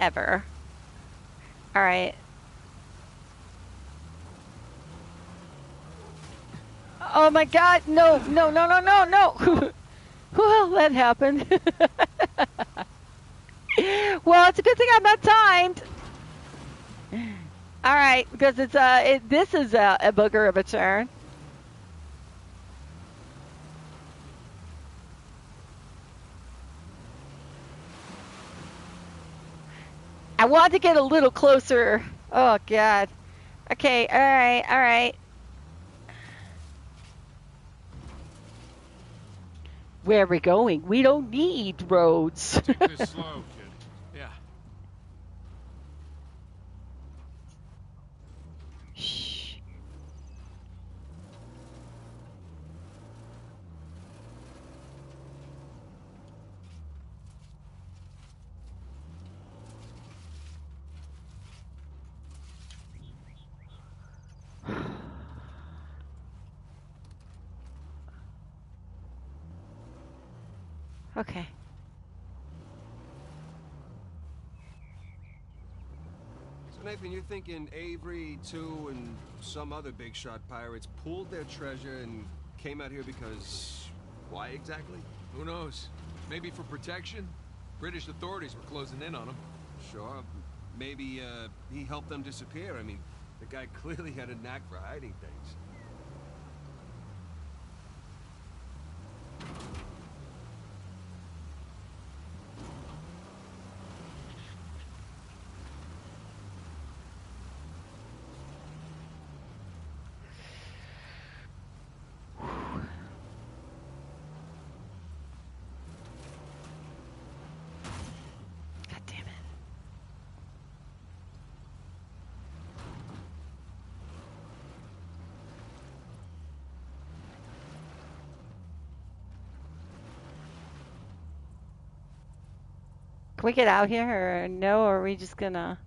ever. All right. Oh my God! No! No! No! No! No! No! Well, that happened. Well, it's a good thing I'm not timed. All right, because it's this is a booger of a turn. I want to get a little closer. Oh God. Okay. All right. All right. Where are we going? We don't need roads. Take this slow, kid. Yeah. Shh. Okay. So Nathan, you're thinking Avery, too, and some other big shot pirates pooled their treasure and came out here because... why exactly? Who knows? Maybe for protection? British authorities were closing in on them. Sure. Maybe, he helped them disappear. I mean, the guy clearly had a knack for hiding things. God damn it. Can we get out here or no? Or are we just gonna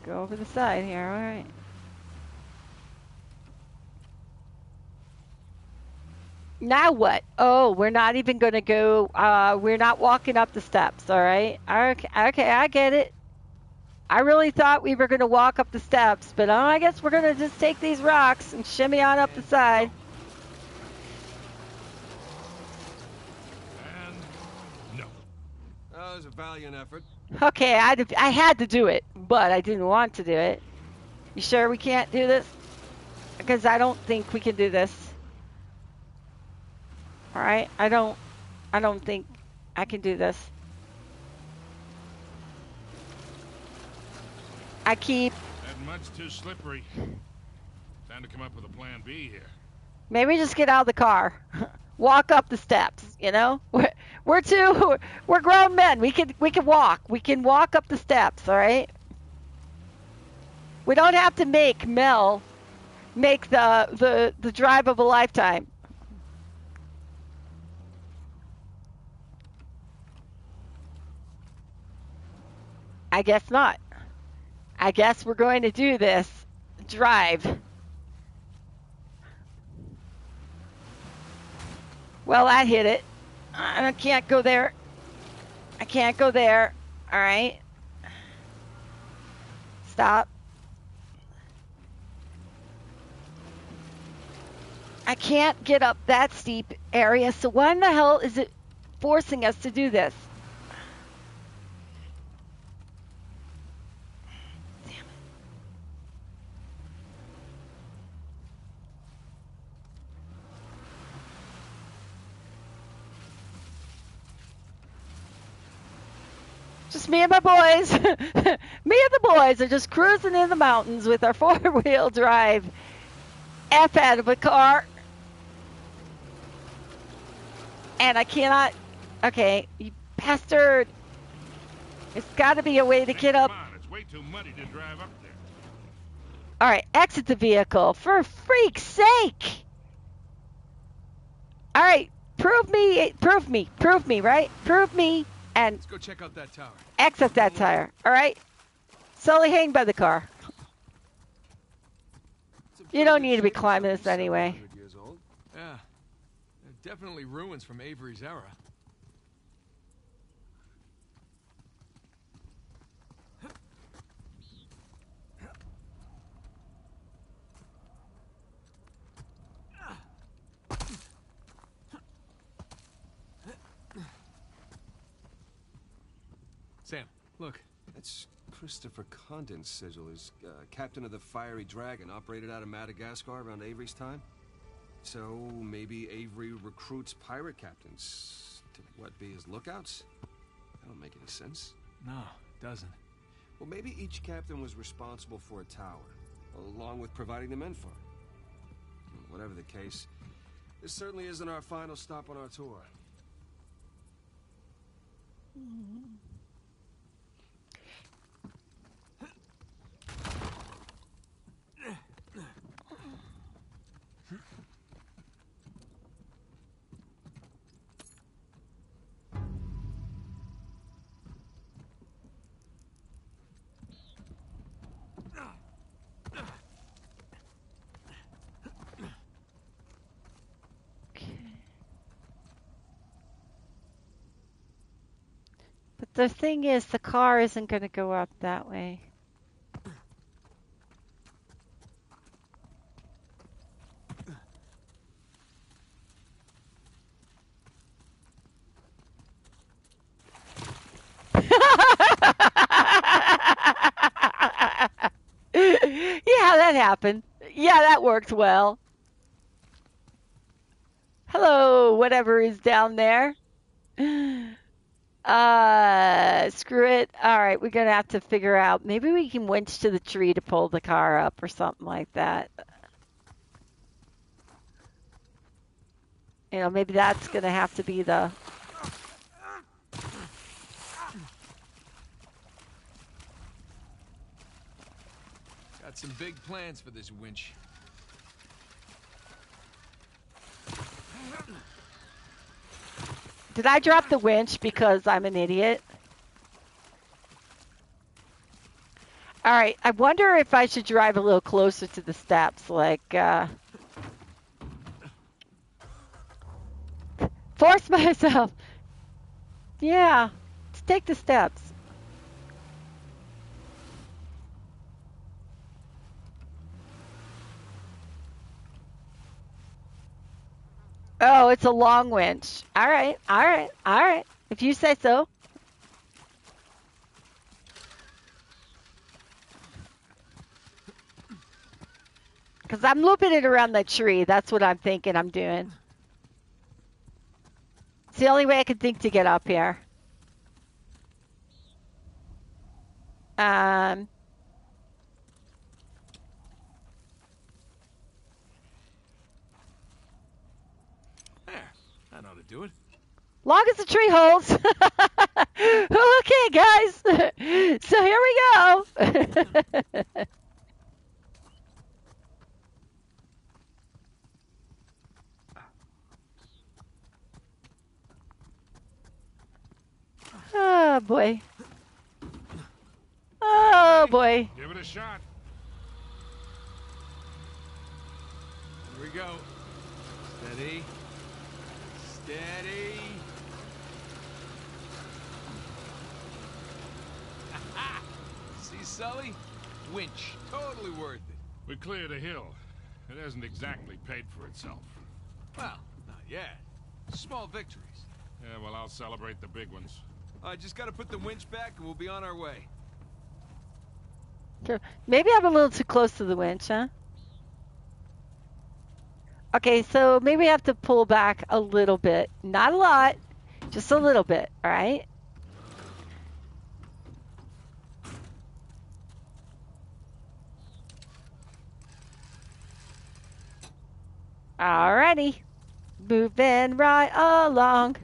go over the side here? All right. Now what? Oh, we're not even gonna go. We're not walking up the steps. All right. Okay. Okay. I get it. I really thought we were gonna walk up the steps, but I guess we're gonna just take these rocks and shimmy on up the side. And no. That was a valiant effort. Okay. I had to do it, but I didn't want to do it. You sure we can't do this? Because I don't think we can do this. All right. I don't think I can do this. I keep. That mud's too slippery. Time to come up with a plan B here. Maybe just get out of the car. Walk up the steps, you know? We're grown men. We can walk. We can walk up the steps, all right? We don't have to make Mel make the drive of a lifetime. I guess not. I guess we're going to do this drive. Well, that hit it. I can't go there. I can't go there. All right. Stop. I can't get up that steep area, so why in the hell is it forcing us to do this? Damn it. Just me and my boys. Me and the boys are just cruising in the mountains with our four-wheel drive F out of a car. And I cannot. Okay, you bastard. There's got to be a way to get up. Come on, it's way too muddy to drive up there. All right, exit the vehicle. For freak's sake. All right, prove me, right? Prove me, and Let's go check out that tower. exit that tire. All right? Slowly hang by the car. You don't need to be climbing this anyway. 700 years old. Yeah. Definitely ruins from Avery's era. Sam, look. That's Christopher Condon's sigil. He's captain of the Fiery Dragon, operated out of Madagascar around Avery's time. So maybe Avery recruits pirate captains to, what, be his lookouts? That don't make any sense. No, it doesn't. Well, maybe each captain was responsible for a tower, along with providing the men for it. Whatever the case, this certainly isn't our final stop on our tour. But the thing is, the car isn't going to go up that way. Yeah, that happened. Yeah, that worked well. Hello, whatever is down there. Screw it. All right, we're gonna have to figure out. Maybe we can winch to the tree to pull the car up or something like that. You know, maybe that's gonna have to be the. Got some big plans for this winch. Did I drop the winch because I'm an idiot? All right, I wonder if I should drive a little closer to the steps, like, force myself. Yeah, let's take the steps. Oh, it's a long winch. All right, all right, all right. If you say so. Because I'm looping it around that tree. That's what I'm thinking I'm doing. It's the only way I can think to get up here. There, I know how to do it. Long as the tree holds. Okay, guys. So here we go. Oh, boy. Oh, boy. Give it a shot. Here we go. Steady. Steady. See, Sully? Winch. Totally worth it. We cleared a hill. It hasn't exactly paid for itself. Well, not yet. Small victories. Yeah, well, I'll celebrate the big ones. I just gotta put the winch back and we'll be on our way. So maybe I'm a little too close to the winch, huh? Okay, so maybe I have to pull back a little bit. Not a lot, just a little bit, all right? Alrighty. Moving right along.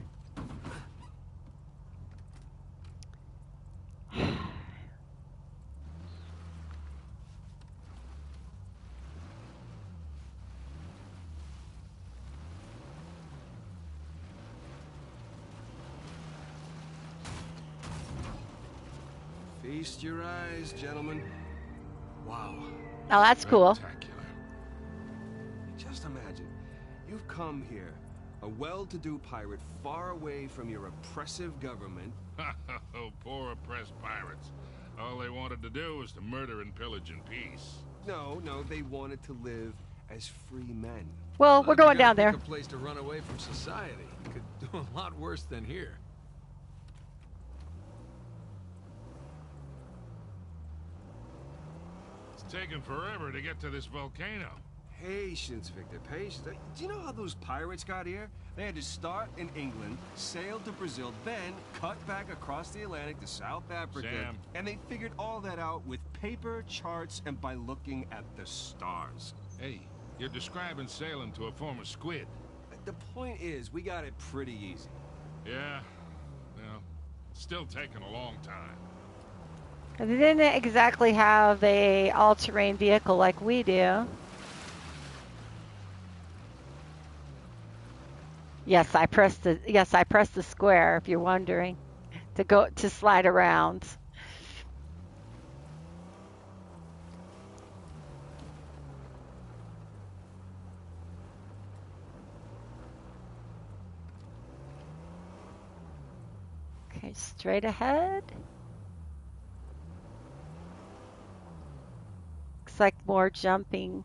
Feast your eyes, gentlemen. Wow. Oh, that's cool. Spectacular. Just imagine, you've come here, a well-to-do pirate far away from your oppressive government. Oh, poor oppressed pirates. All they wanted to do was to murder and pillage in peace. No, they wanted to live as free men. Well, we're going down there. A place to run away from society. Could do a lot worse than here. taken forever to get to this volcano. Patience, Victor, patience. Do you know how those pirates got here? They had to start in England, sail to Brazil, then cut back across the Atlantic to South Africa. Sam. And they figured all that out with paper, charts, and by looking at the stars. Hey, you're describing sailing to a former squid. The point is, we got it pretty easy. Yeah, well, still taking a long time. They didn't exactly have a all-terrain vehicle like we do. Yes, I pressed the square if you're wondering to slide around. Okay, straight ahead. Looks like more jumping.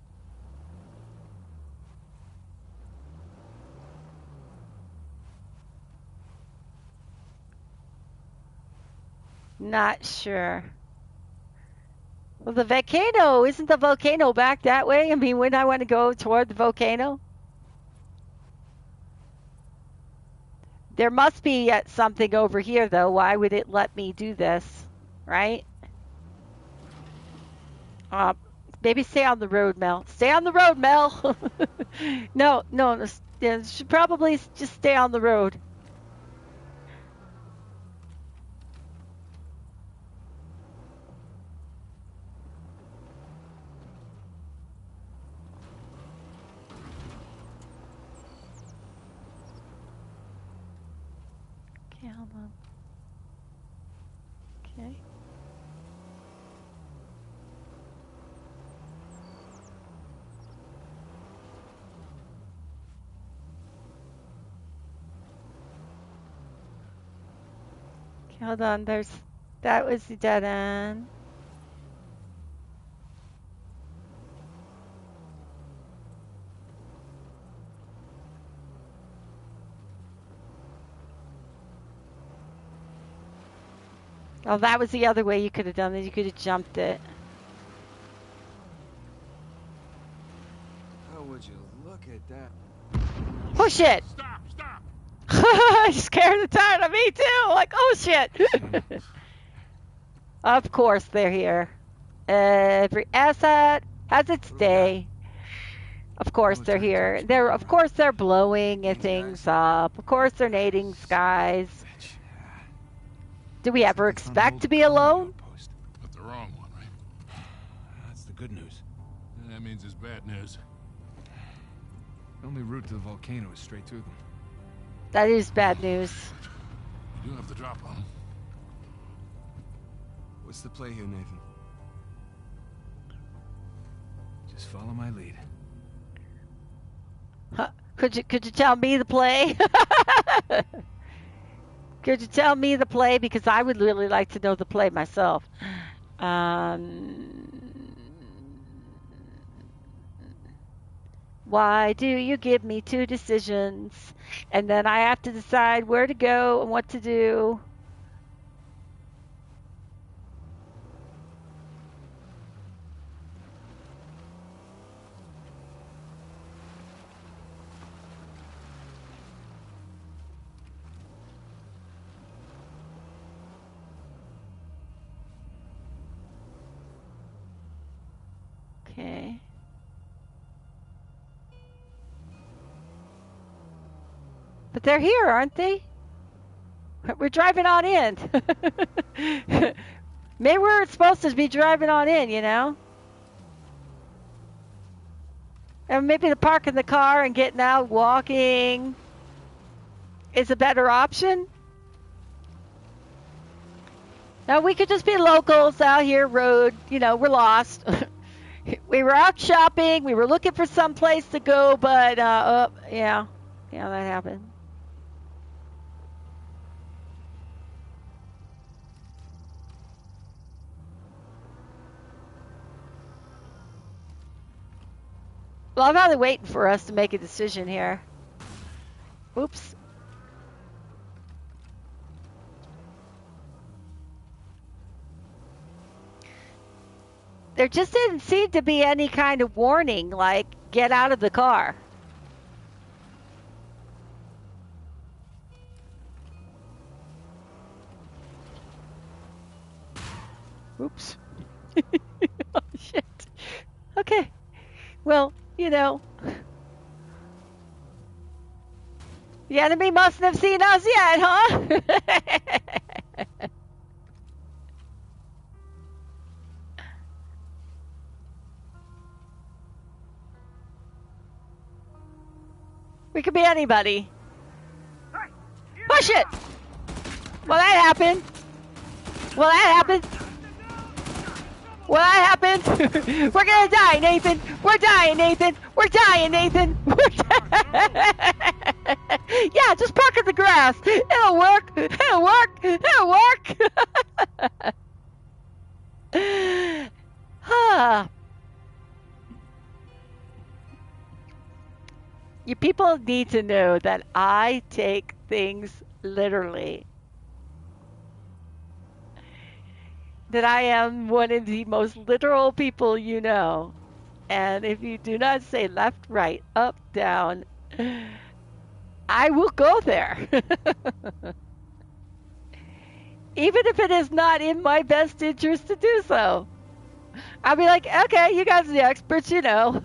Not sure. Well, isn't the volcano back that way? I mean, wouldn't I want to go toward the volcano? There must be something over here, though. Why would it let me do this, right? Maybe stay on the road, Mel. Stay on the road, Mel. No, should probably just stay on the road. Okay, hold on. Okay. Hold on, that was the dead end. Oh, that was the other way you could have done it. You could have jumped it. How would you look at that? Push it! Stop! You scared the tar out of me too. Like, oh shit! Of course they're here. Every asset has its day. Of course they're here. Of course they're blowing things up. Of course they're nading skies. Do we ever expect to be alone? But the wrong one, right? That's the good news. That means it's bad news. The only route to the volcano is straight through them. That is bad news. You do have the drop on. What's the play here, Nathan? Just follow my lead. Huh. Could you tell me the play? Could you tell me the play? Because I would really like to know the play myself. Why do you give me two decisions? And then I have to decide where to go and what to do. Okay. But they're here, aren't they? We're driving on in. Maybe we're supposed to be driving on in, you know? And maybe the parking the car and getting out walking is a better option. Now, we could just be locals out here, road, you know, we're lost. We were out shopping, we were looking for some place to go, but, yeah, that happened. Well, I'm probably waiting for us to make a decision here. Oops. There just didn't seem to be any kind of warning, like, get out of the car. Oops. Oh, shit. Okay. Well, you know, the enemy mustn't have seen us yet, huh? We could be anybody. Push it! Well, that happened. Well, that happened. Well, that happened. We're gonna die, Nathan. We're dying, Nathan. We're dying, Nathan. Yeah, just park in the grass. It'll work. It'll work. It'll work. You people need to know that I take things literally. That I am one of the most literal people you know. And if you do not say left, right, up, down, I will go there. Even if it is not in my best interest to do so. I'll be like, okay, you guys are the experts, you know.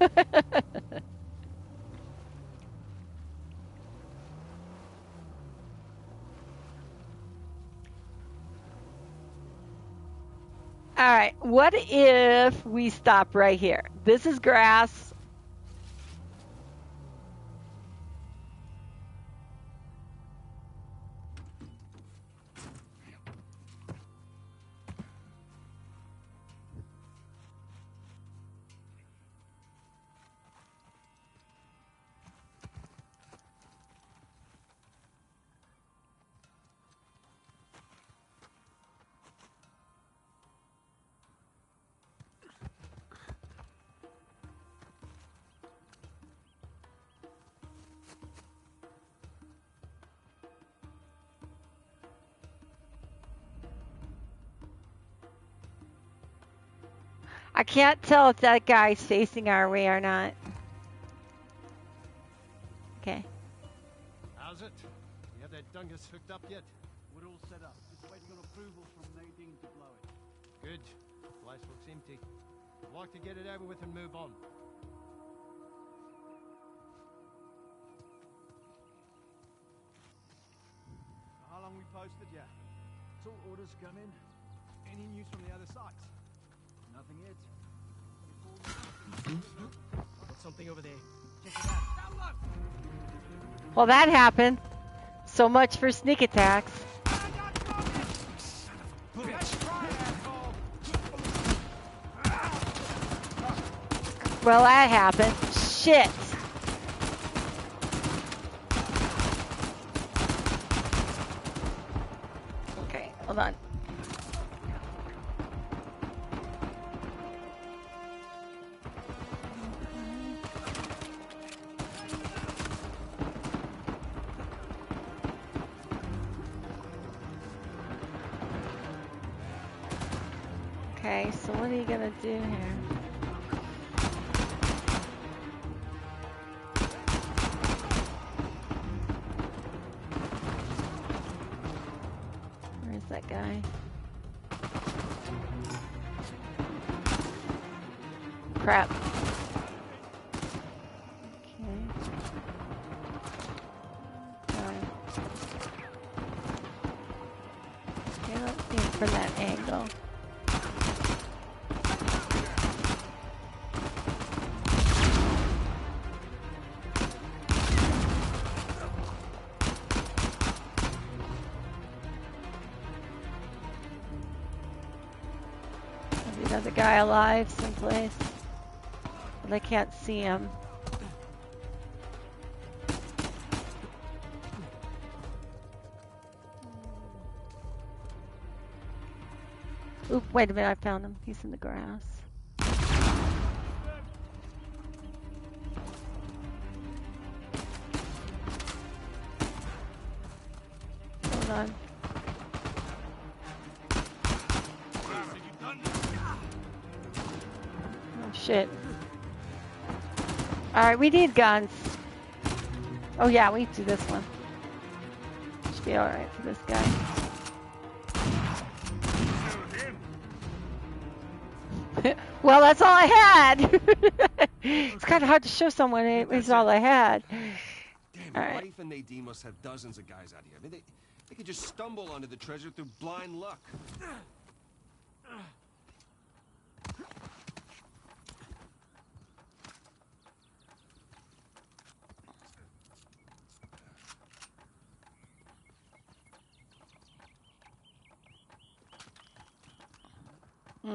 All right, what if we stop right here? This is grass. I can't tell if that guy's facing our way or not. Okay. How's it? You have that dungus hooked up yet? We're all set up. Just waiting on approval from Nadine to blow it. Good. Place looks empty. I'd like to get it over with and move on. How long we posted? Yeah. Till orders come in. Any news from the other sites? Nothing yet. Got something over there. Check it out. Down low. Well, that happened. So much for sneak attacks. Well, that happened. Shit. Okay, hold on. Okay, so what are you gonna do here? Where's that guy? Crap. Okay. Okay, let's see it from that angle. Another guy alive someplace, but I can't see him. Oop, wait a minute, I found him. He's in the grass. Hold on. shit. Alright, we need guns. Oh yeah, we do this one. Should be alright for this guy. Well, that's all I had. It's kind of hard to show someone it was all I had. Damn, All right. Rafe and Nadine must have dozens of guys out here. I mean, they could just stumble onto the treasure through blind luck.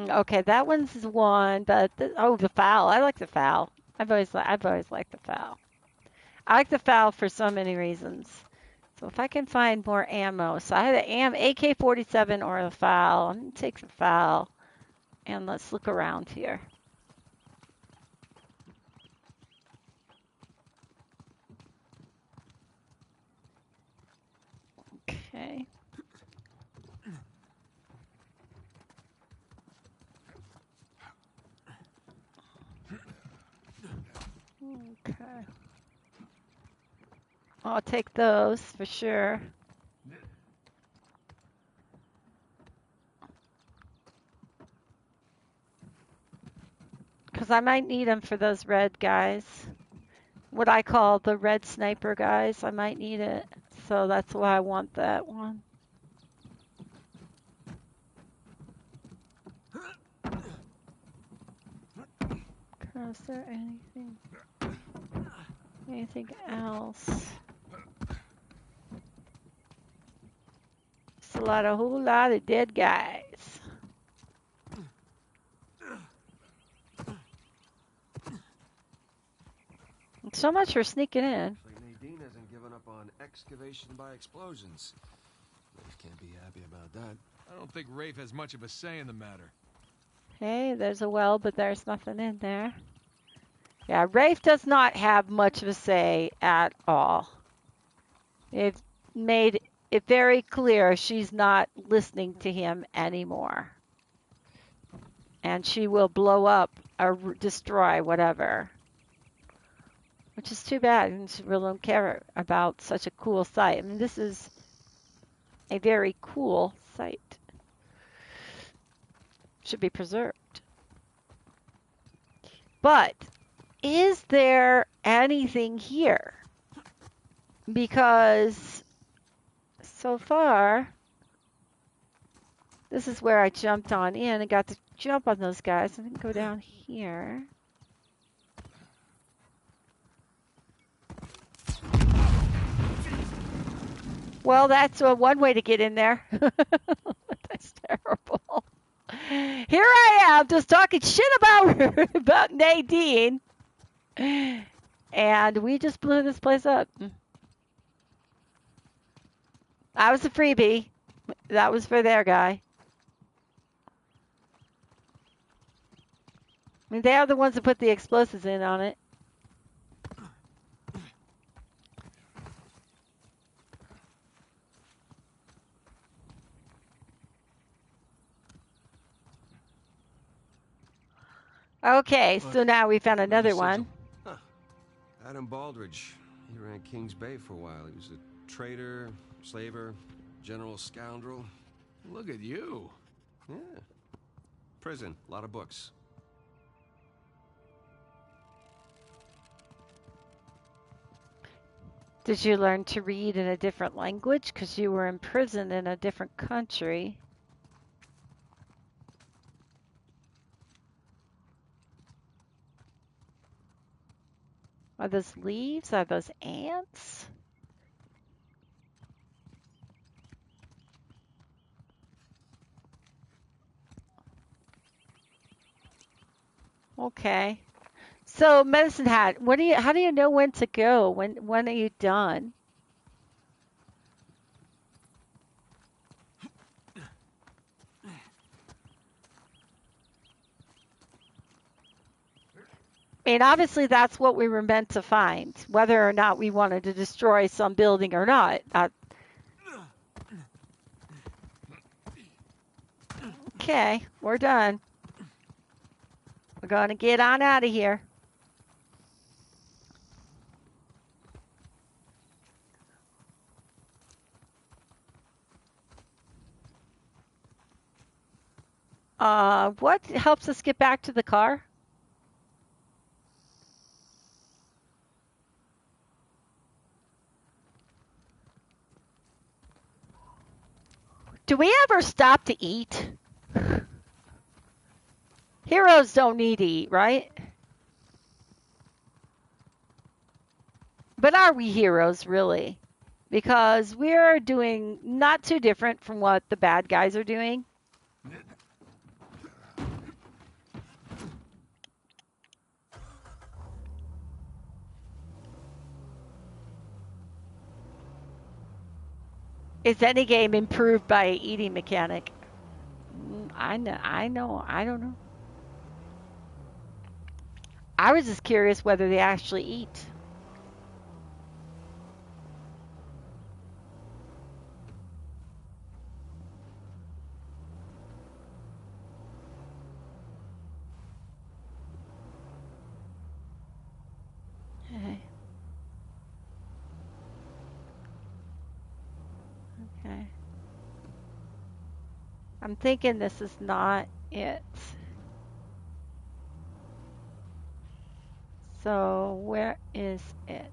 Okay, that one's one, but the foul. I like the foul. I've always liked the foul. I like the foul for so many reasons. So if I can find more ammo, so I had an AK-47 or a foul. I'm gonna take the foul, and let's look around here. Okay. Okay. I'll take those for sure. Because I might need them for those red guys. What I call the red sniper guys. I might need it. So that's why I want that one. Okay, is there anything else? It's a whole lot of dead guys. So much for sneaking in. Nadine hasn't given up on excavation by explosions. Rafe can't be happy about that. I don't think Rafe has much of a say in the matter. Hey, there's a well, but there's nothing in there. Yeah, Rafe does not have much of a say at all. They've made it very clear she's not listening to him anymore. And she will blow up or destroy whatever. Which is too bad, and she really don't care about such a cool site. I mean, this is a very cool site. Should be preserved. But is there anything here? Because so far, this is where I jumped on in and got to jump on those guys. I can go down here. Well, that's one way to get in there. That's terrible. Here I am, just talking shit about Nadine, and we just blew this place up. I was a freebie. That was for their guy. I mean, they are the ones that put the explosives in on it. Okay, so now we found another one. Huh. Adam Baldridge. He ran Kings Bay for a while. He was a trader, slaver, general scoundrel. Look at you. Yeah. Prison. A lot of books. Did you learn to read in a different language because you were imprisoned in a different country? Are those leaves? Are those ants? Okay. So, Medicine Hat, how do you know when to go? When are you done? I mean, obviously that's what we were meant to find, whether or not we wanted to destroy some building or not. Okay, we're done. We're going to get on out of here. What helps us get back to the car? Do we ever stop to eat? Heroes don't need to eat, right? But are we heroes, really? Because we're doing not too different from what the bad guys are doing. Is any game improved by eating mechanic? I don't know. I was just curious whether they actually eat. Okay. Okay. I'm thinking this is not it. So where is it?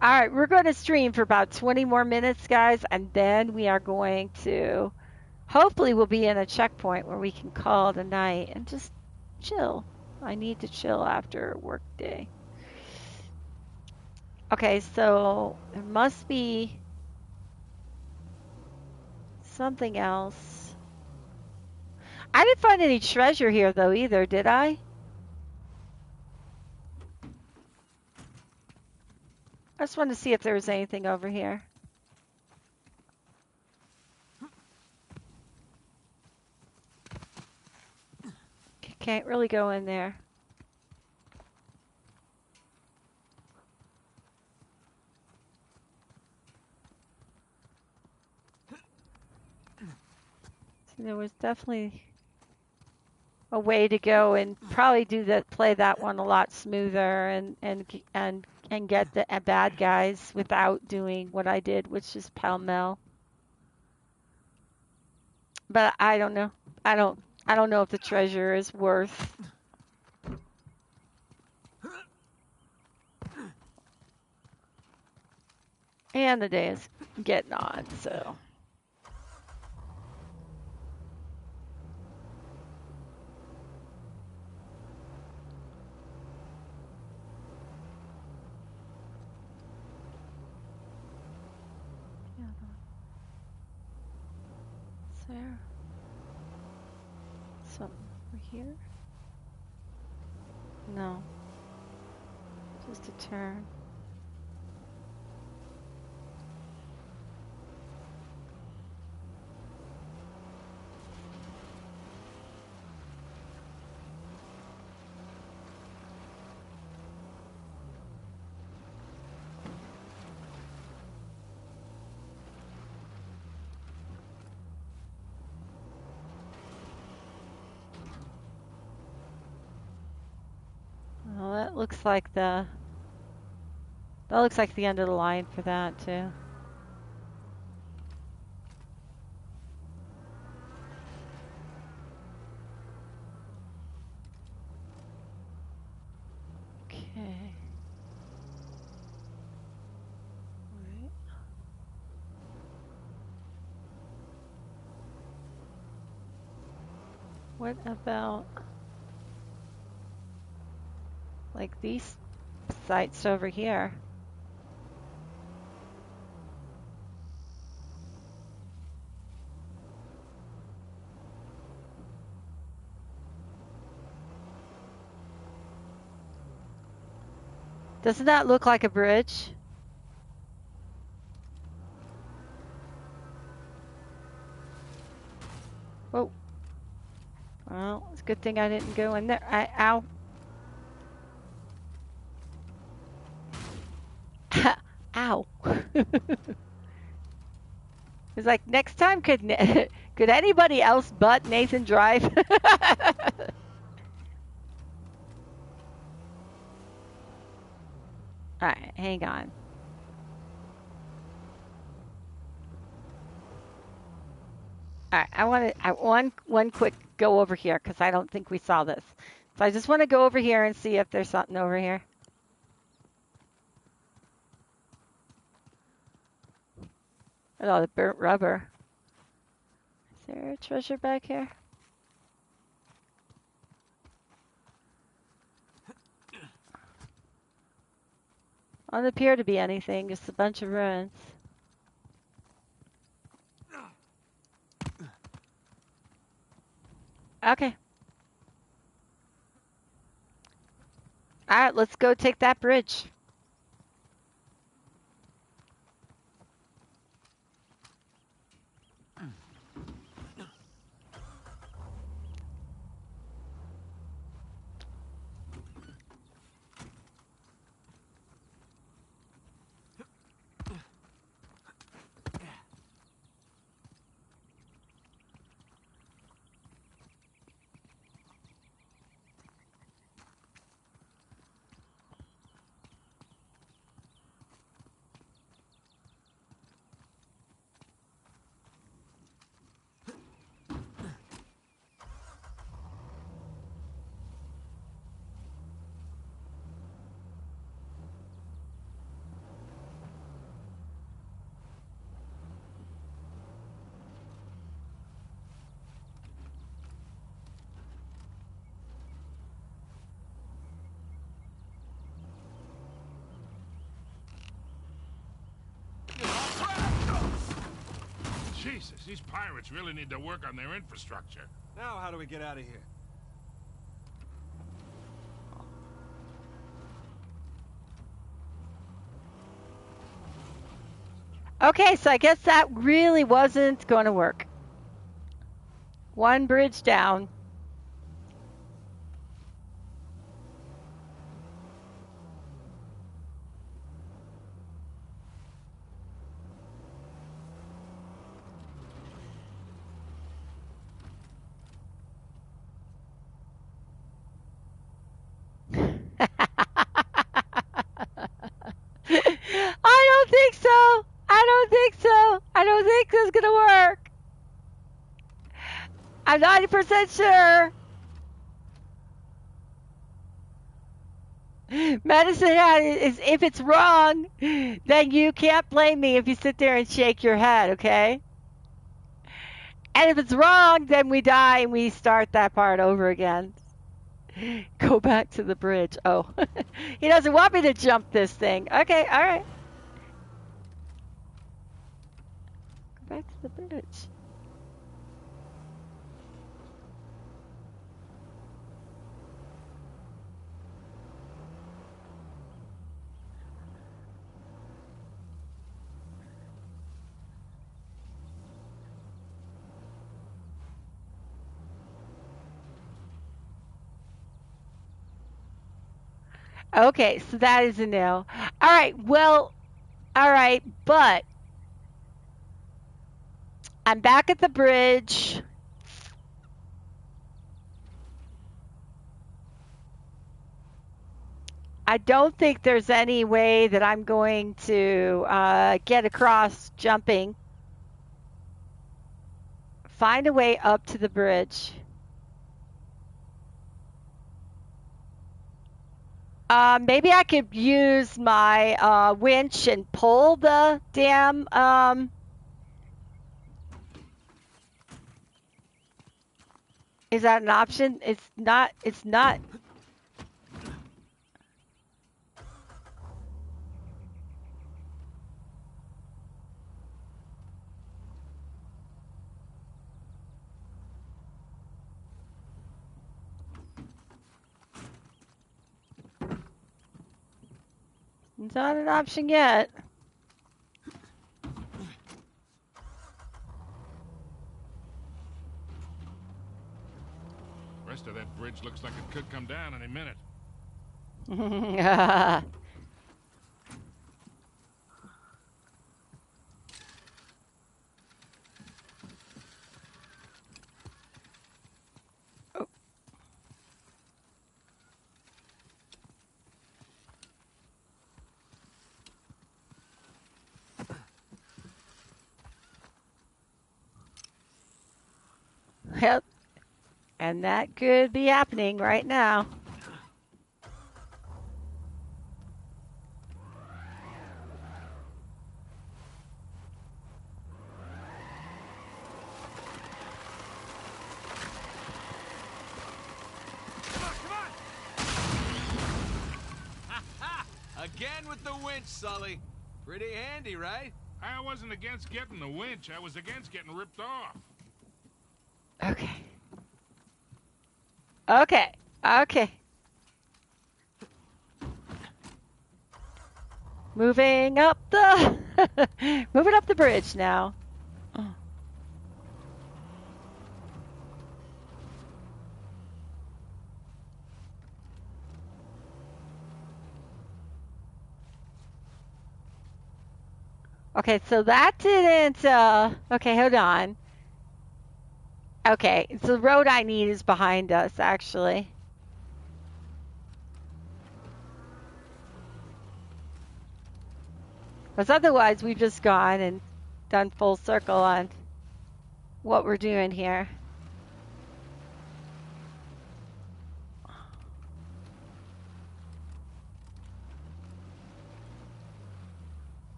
All right, we're going to stream for about 20 more minutes, guys, and then we are going to, hopefully we'll be in a checkpoint where we can call it a night and just chill. I need to chill after a work day. Okay, so there must be something else. I didn't find any treasure here, though, either, did I? I just wanted to see if there was anything over here. Can't really go in there. See, there was definitely a way to go and probably play that one a lot smoother and get the bad guys without doing what I did, which is pell-mell. But I don't know. I don't know if the treasure is worth. And the day is getting on, so. Is there something over here? No. Just a turn. Well, that looks like the end of the line for that too. Okay. Right. What about like these sites over here? Doesn't that look like a bridge? Whoa. Well, it's a good thing I didn't go in there. Ow. Ow. It's like next time could anybody else but Nathan drive? Alright, hang on. Alright, I want one quick go over here because I don't think we saw this. So I just want to go over here and see if there's something over here. Oh, the burnt rubber. Is there a treasure back here? Doesn't appear to be anything, just a bunch of ruins. Okay. Alright, let's go take that bridge. Jesus, these pirates really need to work on their infrastructure. Now how do we get out of here? Okay, so I guess that really wasn't going to work. One bridge down. I don't think so. I don't think so. I don't think this is going to work. I'm 90% sure. Medicine hat is if it's wrong, then you can't blame me if you sit there and shake your head, okay? And if it's wrong, then we die and we start that part over again. Go back to the bridge. Oh, he doesn't want me to jump this thing. Okay, all right. Go back to the bridge. Okay, so that is a no. All right, well, all right, but I'm back at the bridge. I don't think there's any way that I'm going to get across jumping. Find a way up to the bridge. Maybe I could use my winch and pull the damn. Is that an option? It's not. It's not. It's not an option yet. Rest of that bridge looks like it could come down any minute. Yep. And that could be happening right now. Again with the winch, Sully. Pretty handy, right? I wasn't against getting the winch. I was against getting ripped off. Okay. Okay. Okay. Moving up the moving up the bridge now. Okay, so that didn't okay, hold on. Okay, so the road I need is behind us actually. Because otherwise we've just gone and done full circle on what we're doing here.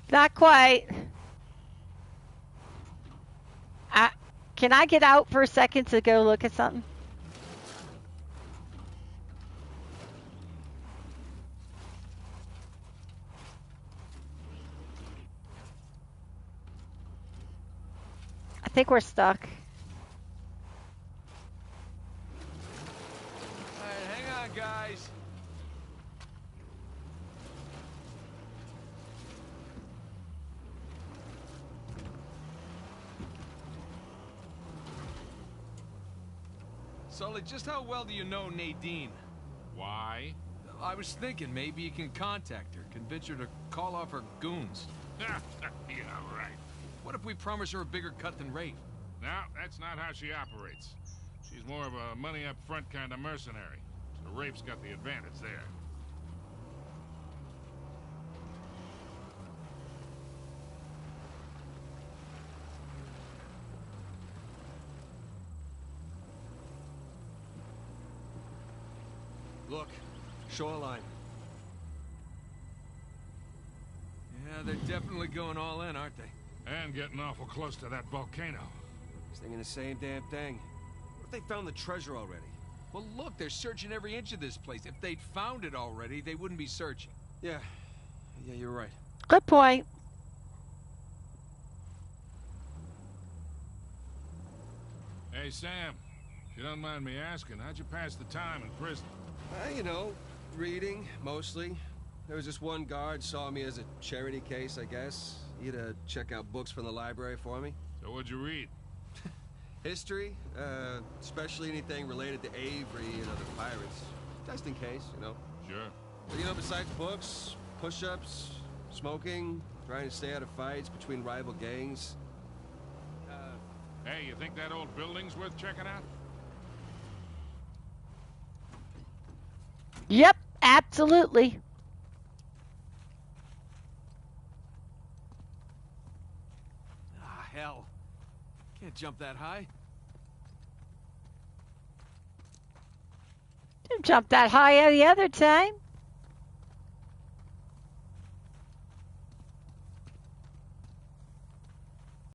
Not quite. Can I get out for a second to go look at something? I think we're stuck. All right, hang on, guys. Sully, just how well do you know Nadine? Why? I was thinking maybe you can contact her, convince her to call off her goons. Yeah, right. What if we promise her a bigger cut than Rafe? No, that's not how she operates. She's more of a money-up-front kind of mercenary. So Rafe's got the advantage there. Look, shoreline. Yeah, they're definitely going all in, aren't they? And getting awful close to that volcano. Thinking the same damn thing. What if they found the treasure already? Well, look, they're searching every inch of this place. If they'd found it already, they wouldn't be searching. Yeah, you're right. Good point. Hey, Sam, if you don't mind me asking, how'd you pass the time in prison? You know, reading, mostly. There was this one guard saw me as a charity case, I guess. He'd check out books from the library for me. So what'd you read? History, especially anything related to Avery and other pirates. Just in case, you know. Sure. But, you know, besides books, push-ups, smoking, trying to stay out of fights between rival gangs. Hey, you think that old building's worth checking out? Yep, absolutely. Ah, hell. Can't jump that high. Didn't jump that high any other time.